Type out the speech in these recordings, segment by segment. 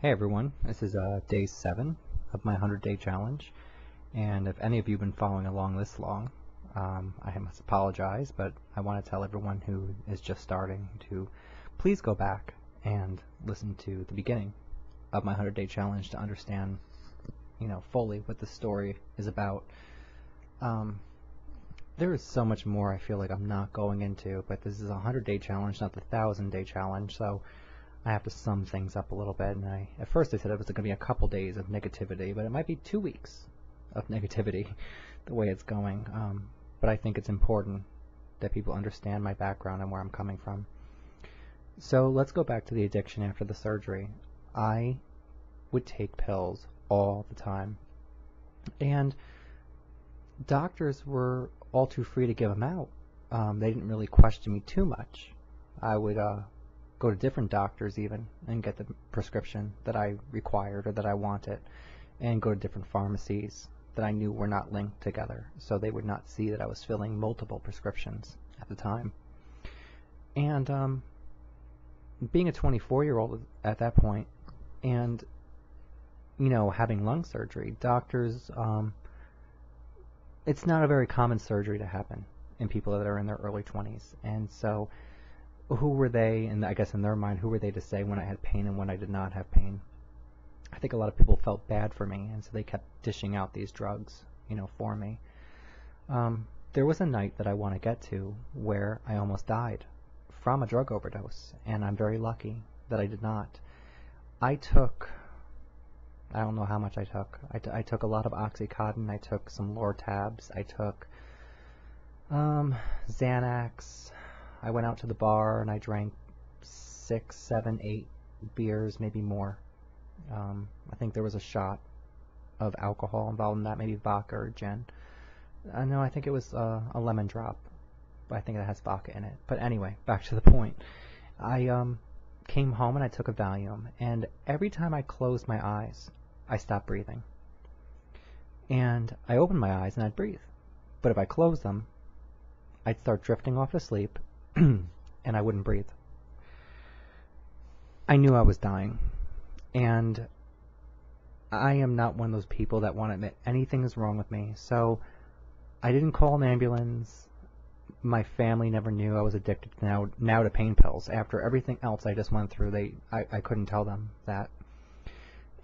Hey everyone, this is day 7 of my 100-day challenge, and if any of you have been following along this long, I must apologize, but I want to tell everyone who is just starting to please go back and listen to the beginning of my 100-day challenge to understand, fully what the story is about. There is so much more I feel like I'm not going into, but this is a 100-day challenge, not the 1,000-day challenge, so I have to sum things up a little bit, and at first I said it was going to be a couple days of negativity, but it might be 2 weeks of negativity the way it's going. But I think it's important that people understand my background and where I'm coming from. So let's go back to the addiction after the surgery. I would take pills all the time, and doctors were all too free to give them out. They didn't really question me too much. I would go to different doctors even and get the prescription that I required or that I wanted, and go to different pharmacies that I knew were not linked together, so they would not see that I was filling multiple prescriptions at the time. And being a 24-year-old at that point, and having lung surgery, doctors, it's not a very common surgery to happen in people that are in their early 20s, and so who were they, and I guess in their mind, who were they to say when I had pain and when I did not have pain? I think a lot of people felt bad for me, and so they kept dishing out these drugs, for me. There was a night that I want to get to where I almost died from a drug overdose, and I'm very lucky that I did not. I don't know how much I took. I took a lot of Oxycontin, I took some Lortabs, I took Xanax. I went out to the bar and I drank 6, 7, 8 beers, maybe more. I think there was a shot of alcohol involved in that, maybe vodka or gin. No, I think it was a lemon drop. I think it has vodka in it. But anyway, back to the point. I came home and I took a Valium, and every time I closed my eyes, I stopped breathing. And I opened my eyes and I'd breathe. But if I closed them, I'd start drifting off to sleep, and I wouldn't breathe. I knew I was dying, and I am not one of those people that want to admit anything is wrong with me, so I didn't call an ambulance. My family never knew I was addicted now to pain pills. After everything else I just went through, I couldn't tell them that,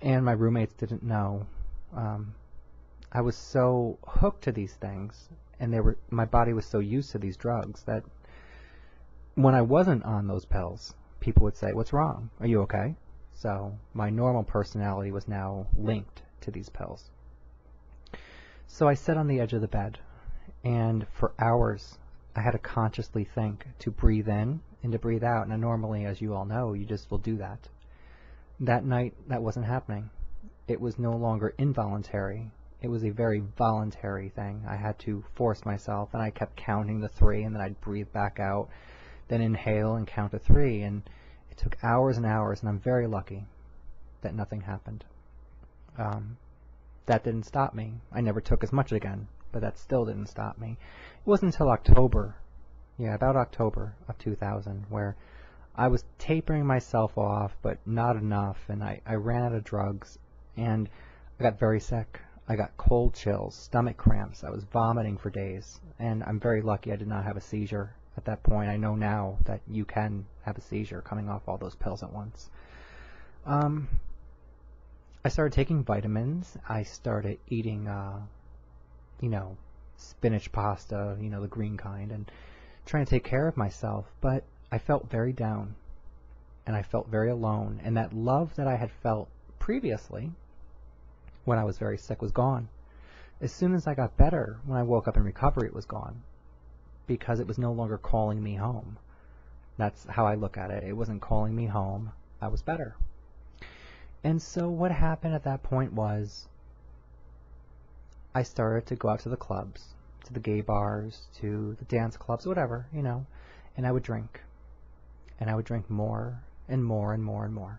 and my roommates didn't know. I was so hooked to these things, and my body was so used to these drugs that when I wasn't on those pills, people would say, "What's wrong? Are you okay?" So my normal personality was now linked to these pills. So I sat on the edge of the bed, and for hours I had to consciously think to breathe in and to breathe out. Now normally, as you all know, you just will do that. That night, that wasn't happening. It was no longer involuntary. It was a very voluntary thing. I had to force myself, and I kept counting the 3, and then I'd breathe back out, then inhale and count to 3, and it took hours and hours, and I'm very lucky that nothing happened. That didn't stop me. I never took as much again, but that still didn't stop me. It wasn't until about October of 2000, where I was tapering myself off, but not enough, and I ran out of drugs, and I got very sick. I got cold chills, stomach cramps, I was vomiting for days, and I'm very lucky I did not have a seizure at that point. I know now that you can have a seizure coming off all those pills at once. I started taking vitamins. I started eating, spinach pasta, the green kind, and trying to take care of myself. But I felt very down, and I felt very alone. And that love that I had felt previously, when I was very sick, was gone. As soon as I got better, when I woke up in recovery, it was gone, because it was no longer calling me home. That's how I look at it. It wasn't calling me home. I was better. And so what happened at that point was I started to go out to the clubs, to the gay bars, to the dance clubs, whatever, and I would drink. And I would drink more and more and more and more.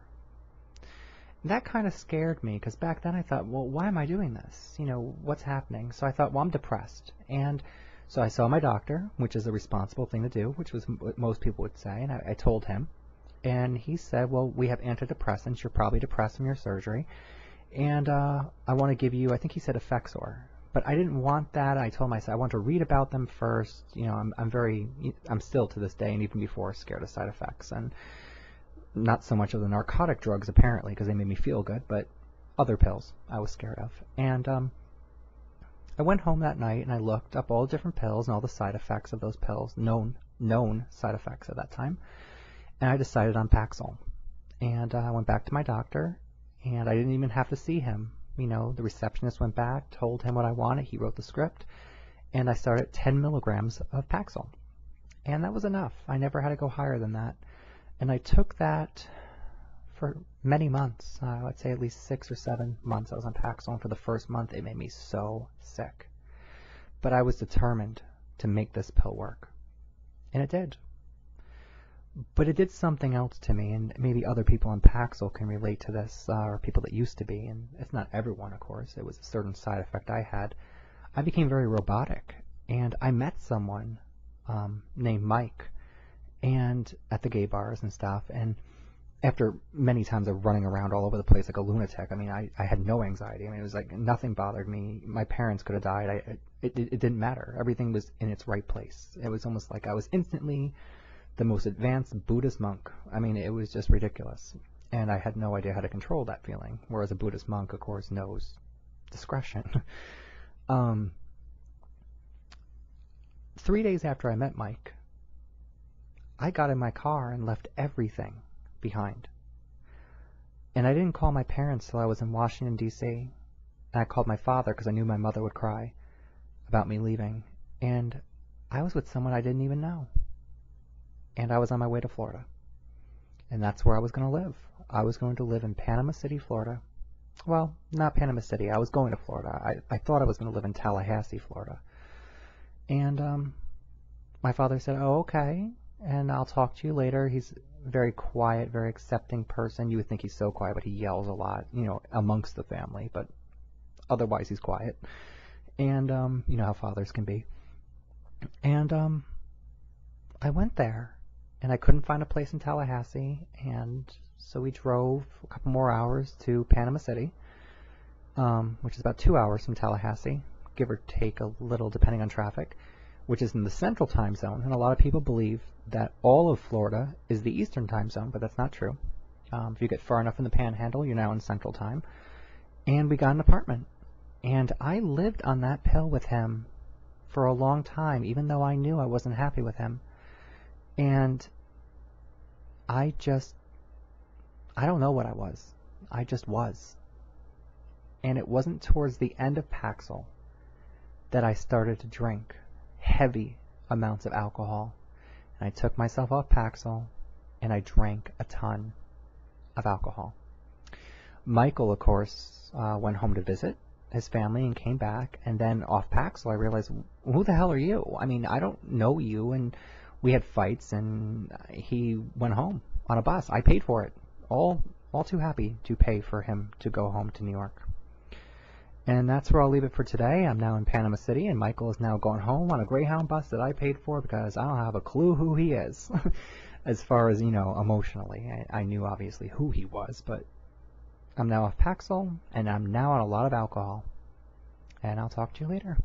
That kind of scared me, because back then I thought, well, why am I doing this? What's happening? So I thought, well, I'm depressed. And so I saw my doctor, which is a responsible thing to do, which was what most people would say, and I told him. And he said, well, we have antidepressants. You're probably depressed from your surgery. And I want to give you, I think he said Effexor. But I didn't want that. I told myself I want to read about them first. I'm still to this day, and even before, scared of side effects. And not so much of the narcotic drugs, apparently, because they made me feel good, but other pills I was scared of. And I went home that night, and I looked up all the different pills and all the side effects of those pills, known side effects at that time. And I decided on Paxil. And I went back to my doctor, and I didn't even have to see him. The receptionist went back, told him what I wanted. He wrote the script, and I started 10 milligrams of Paxil. And that was enough. I never had to go higher than that. And I took that for many months. I'd say at least 6 or 7 months I was on Paxil. And for the first month, it made me so sick. But I was determined to make this pill work. And it did. But it did something else to me, and maybe other people on Paxil can relate to this, or people that used to be, and it's not everyone, of course. It was a certain side effect I had. I became very robotic, and I met someone named Mike, and at the gay bars and stuff, and after many times of running around all over the place like a lunatic, I had no anxiety. It was like nothing bothered me. My parents could have died. It didn't matter. Everything was in its right place. It was almost like I was instantly the most advanced Buddhist monk. It was just ridiculous. And I had no idea how to control that feeling, whereas a Buddhist monk, of course, knows discretion. 3 days after I met Mike, I got in my car and left everything behind. And I didn't call my parents till I was in Washington, D.C. And I called my father because I knew my mother would cry about me leaving. And I was with someone I didn't even know. And I was on my way to Florida. And that's where I was going to live. I was going to live in Panama City, Florida. Well, not Panama City. I was going to Florida. I thought I was going to live in Tallahassee, Florida. And my father said, oh, okay, and I'll talk to you later. He's a very quiet, very accepting person. You would think he's so quiet, but he yells a lot, amongst the family. But otherwise, he's quiet. And you know how fathers can be. And I went there. And I couldn't find a place in Tallahassee, and so we drove a couple more hours to Panama City, which is about 2 hours from Tallahassee, give or take a little depending on traffic, which is in the central time zone. And a lot of people believe that all of Florida is the eastern time zone, but that's not true. If you get far enough in the panhandle, you're now in central time. And we got an apartment. And I lived on that pill with him for a long time, even though I knew I wasn't happy with him. And I don't know what I was. I just was. And it wasn't towards the end of Paxil that I started to drink heavy amounts of alcohol. And I took myself off Paxil, and I drank a ton of alcohol. Michael, of course, went home to visit his family and came back. And then off Paxil, I realized, who the hell are you? I don't know you, and we had fights, and he went home on a bus. I paid for it. All too happy to pay for him to go home to New York. And that's where I'll leave it for today. I'm now in Panama City, and Michael is now going home on a Greyhound bus that I paid for because I don't have a clue who he is. As far as, emotionally. I knew, obviously, who he was, but I'm now off Paxil, and I'm now on a lot of alcohol. And I'll talk to you later.